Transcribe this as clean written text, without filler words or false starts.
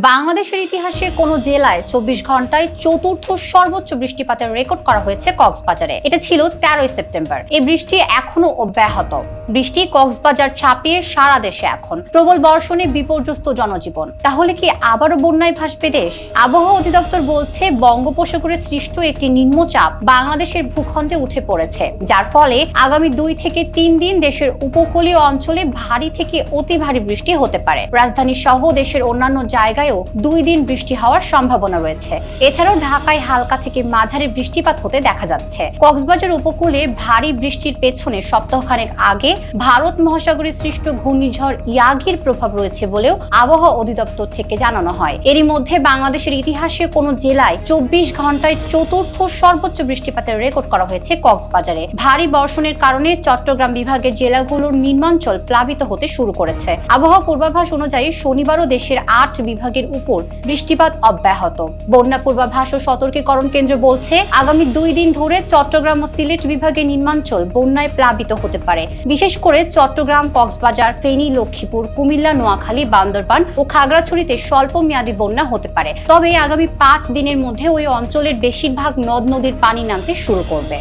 বাংলাদেশের ইতিহাসে কোনো জেলায় ২৪ ঘন্টায় চতুর্থ সর্বোচ্চ বৃষ্টিপাতের রেকর্ড করা হয়েছে কক্সবাজারে। এটা ছিল ১৩ সেপ্টেম্বর। এই বৃষ্টি এখনো অব্যাহত। বৃষ্টি কক্সবাজার ছাপিয়ে সারা দেশে এখন প্রবল বর্ষণে বিপর্যস্ত জনজীবন। তাহলে কি আবারও বন্যায় ভাসবে দেশ? আবহাওয়া অধিদপ্তর বলছে বঙ্গোপসাগরে সৃষ্ট একটি নিম্নচাপ বাংলাদেশের ভূখণ্ডে উঠে পড়েছে, যার ফলে আগামী ২ থেকে ৩ দিন দেশের উপকূলীয় অঞ্চলে ভারী থেকে অতি ভারী বৃষ্টি হতে পারে। রাজধানী সহ দেশের অন্যান্য জায়গায় ২ দিন বৃষ্টি হওয়ার সম্ভাবনা রয়েছে। এছাড়াও ঢাকায় হালকা থেকে মাঝারি বৃষ্টিপাত হতে দেখা যাচ্ছে। কক্সবাজার উপকূলে ভারী বৃষ্টির পেছনে সপ্তাহখানেক আগে ভারত মহাসাগরে সৃষ্ট ঘূর্ণিঝড় ইয়াগির প্রভাব রয়েছে বলেও আবহাওয়া অধিদপ্তর থেকে জানানো হয়। এরই মধ্যে বাংলাদেশের ইতিহাসে কোনো জেলায় ২৪ ঘন্টায় চতুর্থ সর্বোচ্চ বৃষ্টিপাতের রেকর্ড করা হয়েছে কক্সবাজারে। ভারী বর্ষণের কারণে চট্টগ্রাম বিভাগের জেলাগুলোর নিম্নাঞ্চল প্লাবিত হতে শুরু করেছে। আবহাওয়া পূর্বাভাস অনুযায়ী শনিবারও দেশের ৮ বিভাগের উপর বৃষ্টিপাত অব্যাহত। বন্যা পূর্বাভাস ও সতর্কীকরণ কেন্দ্র বলছে, আগামী ২ দিন ধরে চট্টগ্রাম ও সিলেট বিভাগের নিম্নাঞ্চল বন্যায় প্লাবিত হতে পারে। বিশেষ করে চট্টগ্রাম, কক্সবাজার, ফেনী, লক্ষ্মীপুর, কুমিল্লা, নোয়াখালী, বান্দরবান ও খাগড়াছড়িতে স্বল্প মেয়াদী বন্যা হতে পারে। তবে আগামী ৫ দিনের মধ্যে ওই অঞ্চলের বেশিরভাগ নদ নদীর পানি নামতে শুরু করবে।